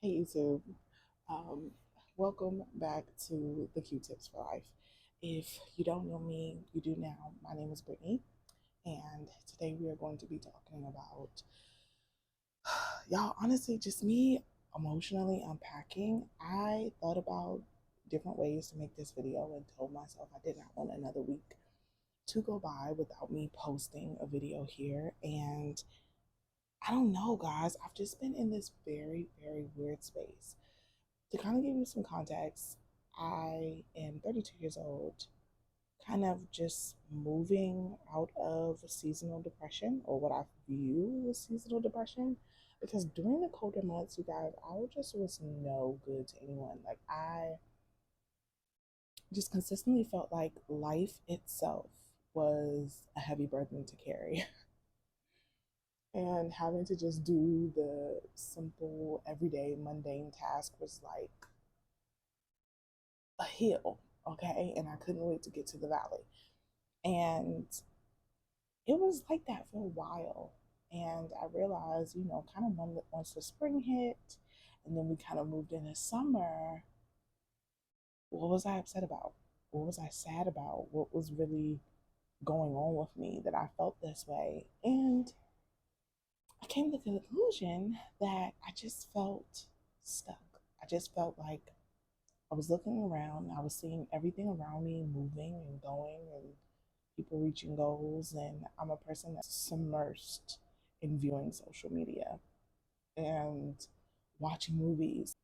Hey YouTube, um, welcome back to the Q-Tips for Life. If you don't know me, you do now. My name is Brittney, and today we are going to be talking about, y'all, honestly, just me emotionally unpacking. I thought about different ways to make this video and told myself I did not want another week to go by without me posting a video here. And I don't know, guys, I've just been in this very, very weird space. To kind of give you some context, I am 32 years old, kind of just moving out of seasonal depression, or what I view as seasonal depression. Because during the colder months, you guys, I just was no good to anyone. Like, I just consistently felt like life itself was a heavy burden to carry. And having to just do the simple, everyday, mundane task was like a hill, okay? And I couldn't wait to get to the valley. And it was like that for a while. And I realized, kind of once the spring hit, and then we kind of moved into summer, what was I upset about? What was I sad about? What was really going on with me that I felt this way? And I came to the conclusion that I just felt stuck. I just felt like I was looking around, I was seeing everything around me moving and going and people reaching goals. And I'm a person that's submersed in viewing social media and watching movies.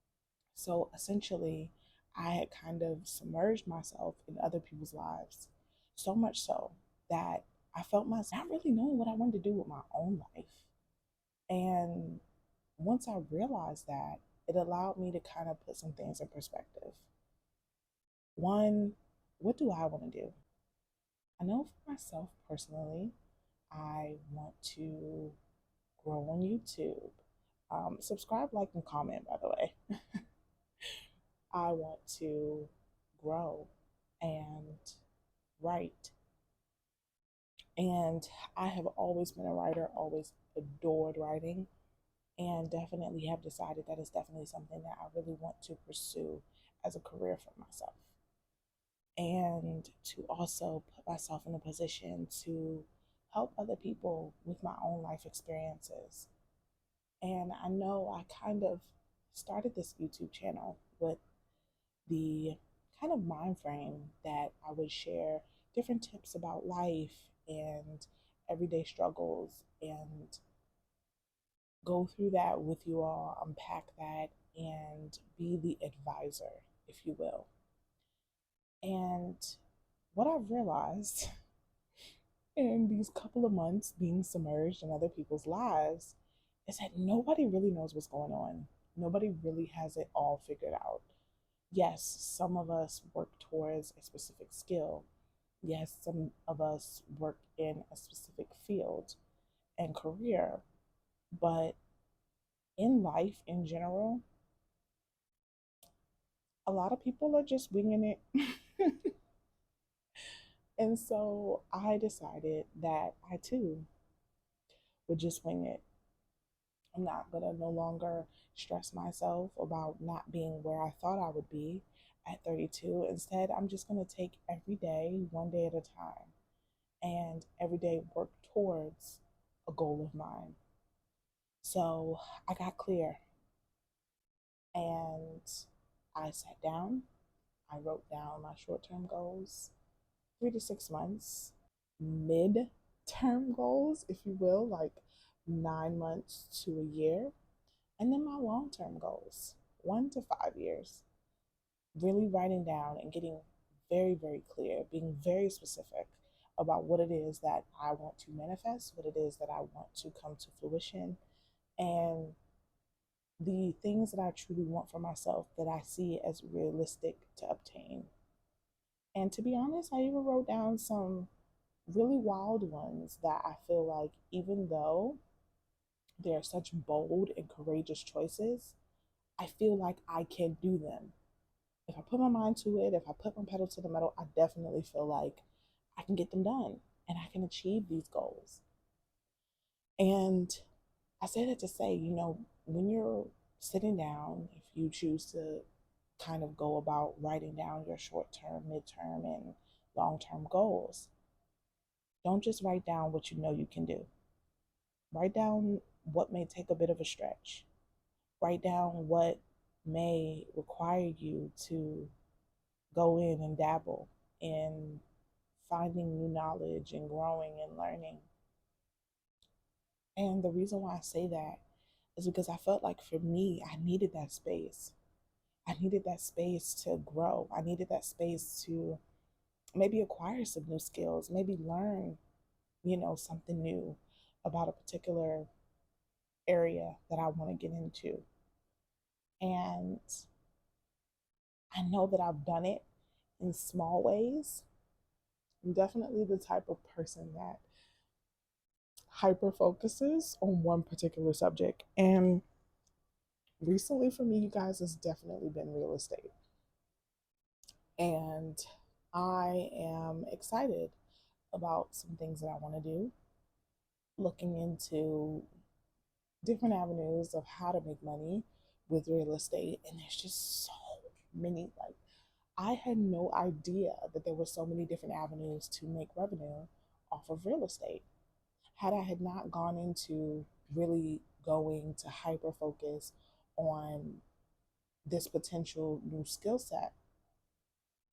So essentially, I had kind of submerged myself in other people's lives, so much so that I felt myself not really knowing what I wanted to do with my own life. And once I realized that, it allowed me to kind of put some things in perspective. One, what do I want to do? I know for myself personally, I want to grow on YouTube. Subscribe, like, and comment, by the way. I want to grow and write. And I have always been a writer, always adored writing, and definitely have decided that it's definitely something that I really want to pursue as a career for myself. And to also put myself in a position to help other people with my own life experiences. And I know I kind of started this YouTube channel with the kind of mind frame that I would share different tips about life and everyday struggles and go through that with you all, unpack that, and be the advisor, if you will. And what I've realized in these couple of months being submerged in other people's lives is that nobody really knows what's going on. Nobody really has it all figured out. Yes, some of us work towards a specific skill. Yes, some of us work in a specific field and career. But in life in general, a lot of people are just winging it. And so I decided that I too would just wing it. I'm not going to no longer stress myself about not being where I thought I would be at 32. Instead, I'm just going to take every day, one day at a time, and every day work towards a goal of mine. So I got clear and I sat down. I wrote down my short term goals, 3 to 6 months, mid term goals, if you will, like 9 months to a year, and then my long term goals, 1 to 5 years. Really writing down and getting very, very clear, being very specific about what it is that I want to manifest, what it is that I want to come to fruition, and the things that I truly want for myself that I see as realistic to obtain. And to be honest, I even wrote down some really wild ones that I feel like, even though they're such bold and courageous choices, I feel like I can do them. If I put my mind to it, if I put my pedal to the metal, I definitely feel like I can get them done and I can achieve these goals. And I say that to say, when you're sitting down, if you choose to kind of go about writing down your short term, midterm, and long term goals, don't just write down what you know you can do. Write down what may take a bit of a stretch. Write down what may require you to go in and dabble in finding new knowledge and growing and learning. And the reason why I say that is because I felt like for me, I needed that space. I needed that space to grow. I needed that space to maybe acquire some new skills, maybe learn, something new about a particular area that I want to get into. And I know that I've done it in small ways. I'm definitely the type of person that hyper focuses on one particular subject. And recently for me, you guys, has definitely been real estate. And I am excited about some things that I want to do, looking into different avenues of how to make money with real estate. And there's just so many, like, I had no idea that there were so many different avenues to make revenue off of real estate. Had I had not gone into really going to hyper focus on this potential new skill set,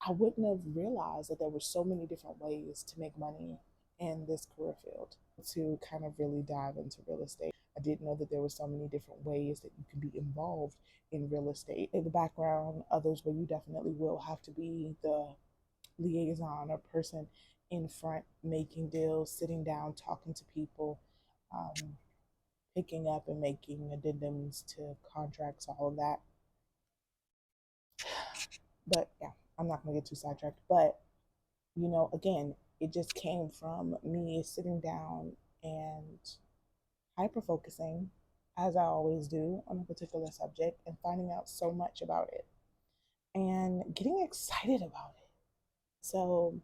I wouldn't have realized that there were so many different ways to make money in this career field. To kind of really dive into real estate, I didn't know that there were so many different ways that you can be involved in real estate. In the background, others where you definitely will have to be the liaison or person in front, making deals, sitting down, talking to people, picking up and making addendums to contracts, all of that. But yeah, I'm not going to get too sidetracked. But, again, it just came from me sitting down and hyper focusing, as I always do, on a particular subject and finding out so much about it and getting excited about it. So,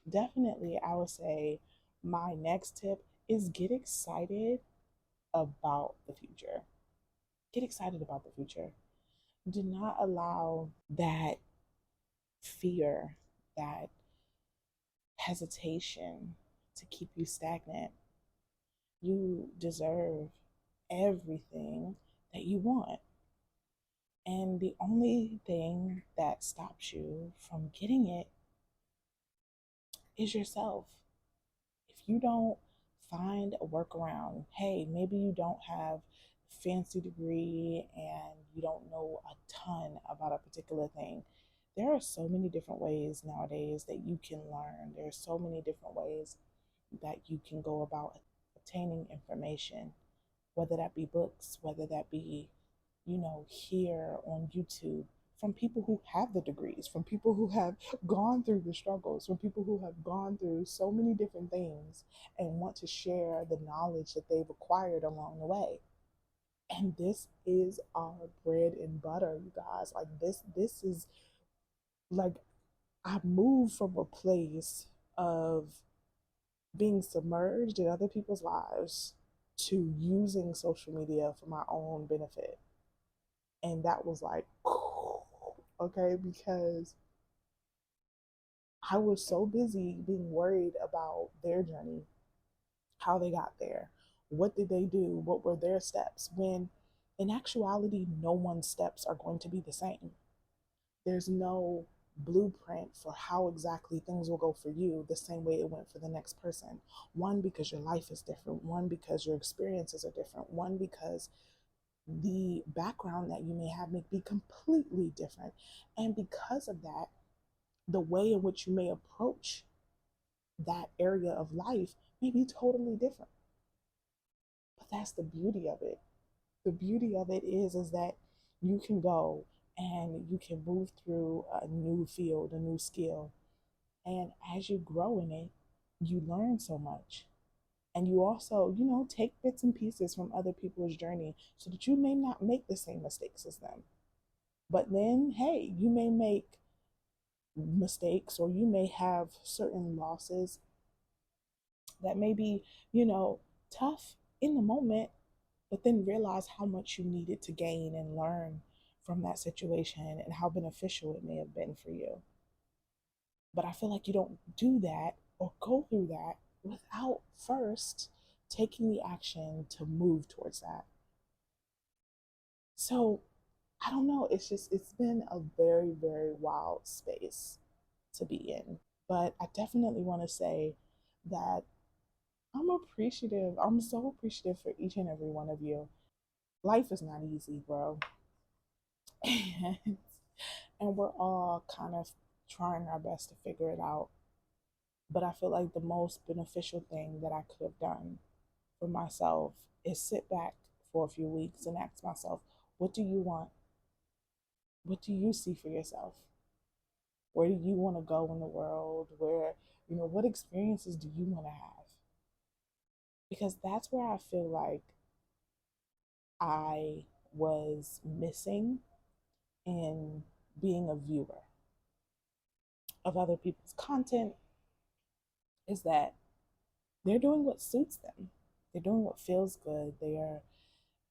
definitely, I would say my next tip is get excited about the future. Get excited about the future. Do not allow that fear, that hesitation to keep you stagnant. You deserve everything that you want. And the only thing that stops you from getting it is yourself. If you don't find a workaround, hey, maybe you don't have a fancy degree and you don't know a ton about a particular thing. There are so many different ways nowadays that you can learn. There are so many different ways that you can go about obtaining information, whether that be books, whether that be, here on YouTube, from people who have the degrees, from people who have gone through the struggles, from people who have gone through so many different things and want to share the knowledge that they've acquired along the way. And this is our bread and butter, you guys. Like this is like I moved from a place of being submerged in other people's lives to using social media for my own benefit. And that was like, okay, because I was so busy being worried about their journey, how they got there, what did they do, what were their steps, when in actuality, no one's steps are going to be the same. There's no blueprint for how exactly things will go for you the same way it went for the next person. One, because your life is different. One, because your experiences are different. One, because the background that you may have may be completely different. And because of that, the way in which you may approach that area of life may be totally different. But that's the beauty of it. The beauty of it is that you can go and you can move through a new field, a new skill. And as you grow in it, you learn so much. And you also, take bits and pieces from other people's journey so that you may not make the same mistakes as them. But then, hey, you may make mistakes or you may have certain losses that may be, tough in the moment, but then realize how much you needed to gain and learn from that situation and how beneficial it may have been for you. But I feel like you don't do that or go through that without first taking the action to move towards that. So I don't know. It's been a very, very wild space to be in. But I definitely want to say that I'm appreciative. I'm so appreciative for each and every one of you. Life is not easy, bro. and, and we're all kind of trying our best to figure it out. But I feel like the most beneficial thing that I could have done for myself is sit back for a few weeks and ask myself, what do you want? What do you see for yourself? Where do you want to go in the world? What experiences do you want to have? Because that's where I feel like I was missing in being a viewer of other people's content, is that they're doing what suits them. They're doing what feels good. They are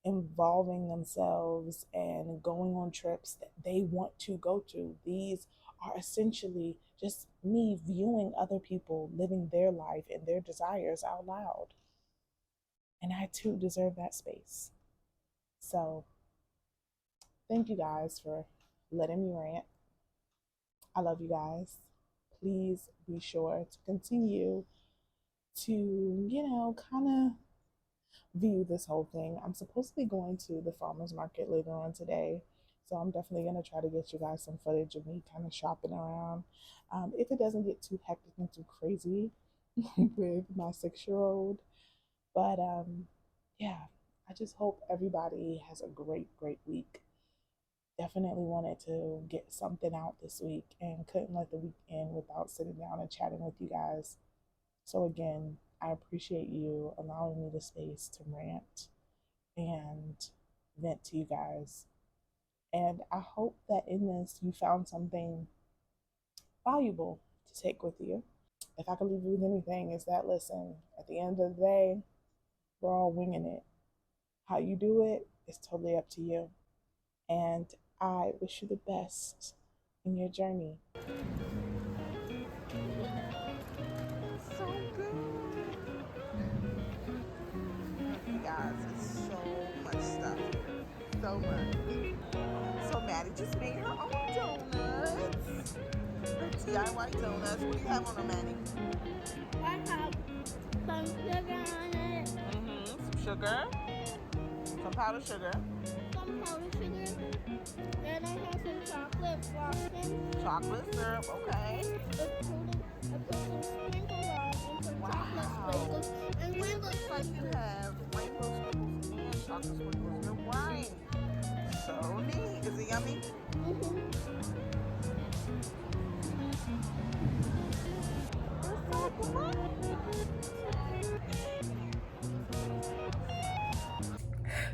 involving themselves and going on trips that they want to go to. These are essentially just me viewing other people living their life and their desires out loud. And I too deserve that space. So thank you guys for letting me rant. I love you guys. Please be sure to continue to, kind of view this whole thing. I'm supposed to be going to the farmer's market later on today. So I'm definitely going to try to get you guys some footage of me kind of shopping around. If it doesn't get too hectic and too crazy with my 6-year-old. But yeah, I just hope everybody has a great, great week. Definitely wanted to get something out this week and couldn't let the week end without sitting down and chatting with you guys. So again, I appreciate you allowing me the space to rant and vent to you guys. And I hope that in this you found something valuable to take with you. If I could leave you with anything, is that listen, at the end of the day, we're all winging it. How you do it is totally up to you. And I wish you the best in your journey. So good. Guys, it's so much stuff here. So much. So Maddie just made her own donuts. Her DIY donuts. What do you have on them, Maddie? I have some sugar on it. Some sugar. Some powdered sugar. Some powdered sugar. And I have some chocolate frosting. Chocolate syrup, okay. I put some sprinkles on and some chocolate sprinkles. And it looks like you have rainbow sprinkles and chocolate sprinkles. You're right. So neat. Is it yummy? Mm-hmm.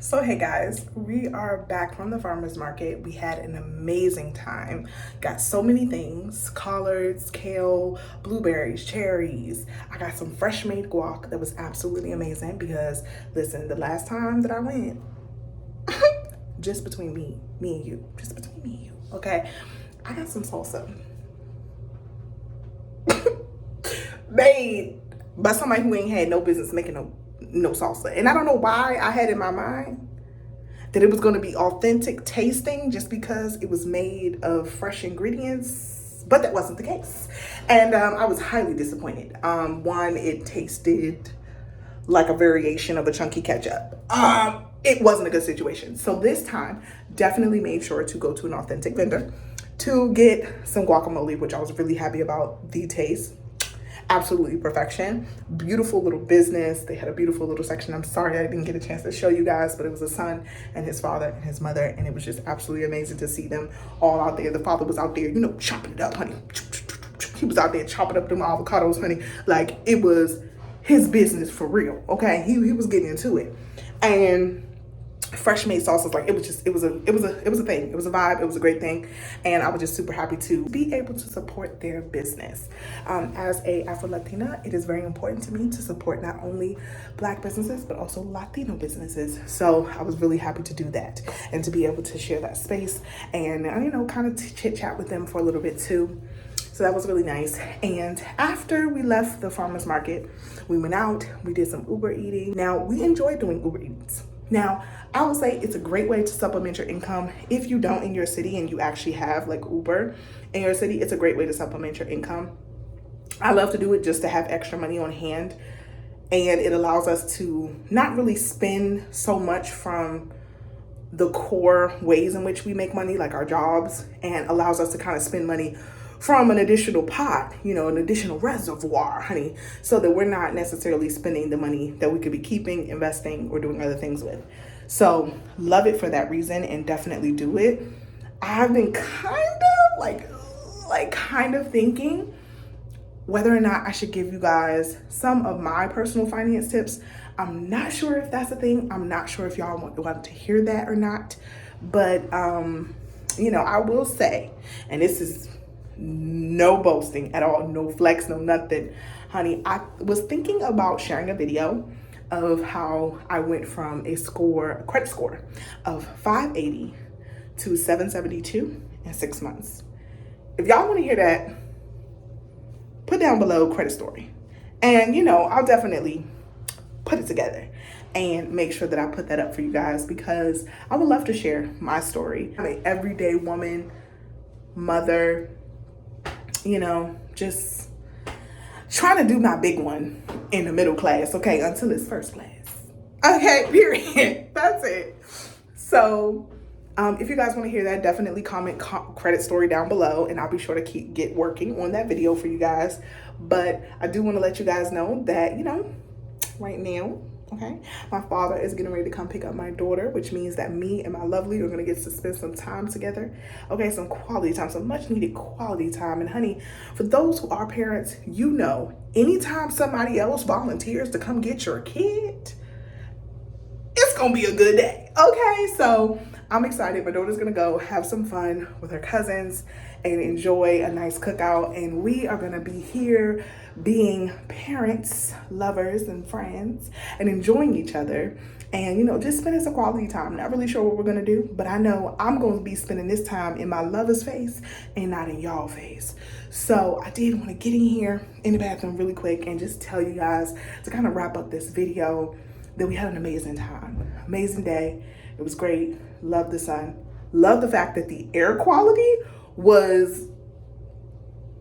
So hey guys, we are back from the farmer's market. We had an amazing time. Got so many things: collards, kale, blueberries, cherries. I got some fresh made guac that was absolutely amazing because listen, the last time that I went, just between me and you, just between me and you, okay, I got some salsa made by somebody who ain't had no business making no salsa. And I don't know why I had in my mind that it was going to be authentic tasting just because it was made of fresh ingredients, but that wasn't the case. And I was highly disappointed. One, it tasted like a variation of a chunky ketchup. It wasn't a good situation. So this time, definitely made sure to go to an authentic vendor to get some guacamole, which I was really happy about the taste. Absolutely perfection. Beautiful little business. They had a beautiful little section. I'm sorry I didn't get a chance to show you guys, but it was a son and his father and his mother, and it was just absolutely amazing to see them all out there. The father was out there, chopping it up, honey. He was out there chopping up them avocados, honey. Like, it was his business for real, okay? He was getting into it. And fresh made sauces. Like, it was just, it was a thing. It was a vibe. It was a great thing. And I was just super happy to be able to support their business. As a Afro-Latina, it is very important to me to support not only Black businesses, but also Latino businesses. So I was really happy to do that and to be able to share that space and, you know, kind of chit chat with them for a little bit too. So that was really nice. And after we left the farmer's market, we went out, we did some Uber eating. Now, we enjoy doing Uber eats. Now, I would say it's a great way to supplement your income. If you don't in your city and you actually have like Uber in your city, it's a great way to supplement your income. I love to do it just to have extra money on hand. And it allows us to not really spend so much from the core ways in which we make money, like our jobs, and allows us to kind of spend money from an additional pot, you know, an additional reservoir, honey, so that we're not necessarily spending the money that we could be keeping, investing, or doing other things with. So love it for that reason and definitely do it. I've been kind of thinking whether or not I should give you guys some of my personal finance tips. I'm not sure if that's a thing. I'm not sure if y'all want to hear that or not. But, you know, I will say, and this is no boasting at all, no flex, no nothing. Honey, I was thinking about sharing a video of how I went from a credit score of 580 to 772 in 6 months. If y'all want to hear that, put down below credit story. And, you know, I'll definitely put it together and make sure that I put that up for you guys because I would love to share my story. I'm an everyday woman, mother, you know, just trying to do my big one in the middle class, okay, until it's first class. Okay, period. That's it. So if you guys want to hear that, definitely comment credit story down below, and I'll be sure to get working on that video for you guys. But I do want to let you guys know that, you know, right now, okay, my father is getting ready to come pick up my daughter, which means that me and my lovely are going to get to spend some time together. Okay, some quality time, some much needed quality time. And honey, for those who are parents, you know, anytime somebody else volunteers to come get your kid, it's going to be a good day. Okay, so I'm excited. My daughter's going to go have some fun with her cousins and enjoy a nice cookout. And we are going to be here being parents, lovers, and friends and enjoying each other. And, you know, just spending some quality time. Not really sure what we're going to do, but I know I'm going to be spending this time in my lover's face and not in y'all face. So I did want to get in here in the bathroom really quick and just tell you guys to kind of wrap up this video that we had an amazing time. Amazing day. It was great. Love the sun. Love the fact that the air quality was,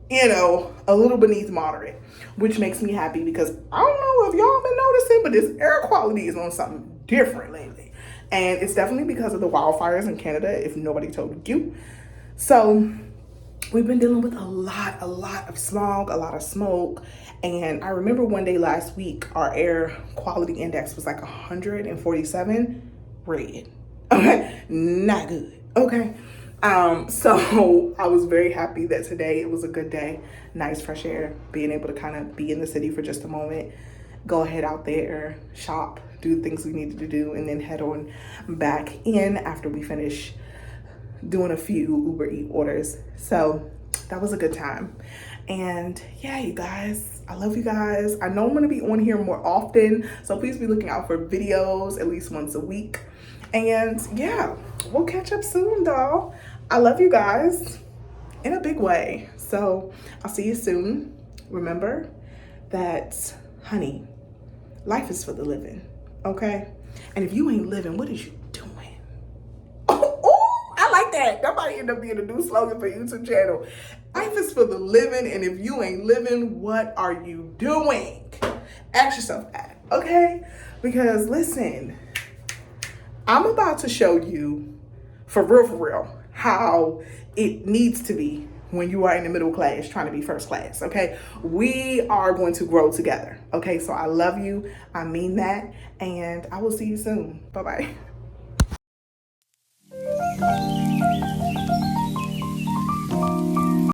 you know, a little beneath moderate, which makes me happy because I don't know if y'all been noticing, but this air quality is on something different lately. And it's definitely because of the wildfires in Canada, if nobody told you. So we've been dealing with a lot of smog, a lot of smoke. And I remember one day last week, our air quality index was like 147, red. Okay, not good. Okay. So I was very happy that today it was a good day, nice fresh air, being able to kind of be in the city for just a moment, go ahead out there, shop, do things we needed to do, and then head on back in after we finish doing a few Uber Eats orders. So that was a good time. And yeah, you guys, I love you guys. I know I'm going to be on here more often, so please be looking out for videos at least once a week. And yeah, we'll catch up soon, doll. I love you guys in a big way. So I'll see you soon. Remember that, honey, life is for the living, okay? And if you ain't living, what is you doing? Oh, I like that. That might end up being a new slogan for YouTube channel. Life is for the living, and if you ain't living, what are you doing? Ask yourself that, okay? Because listen, I'm about to show you, for real, how it needs to be when you are in the middle class trying to be first class, okay? We are going to grow together, okay? So I love you. I mean that. And I will see you soon. Bye-bye.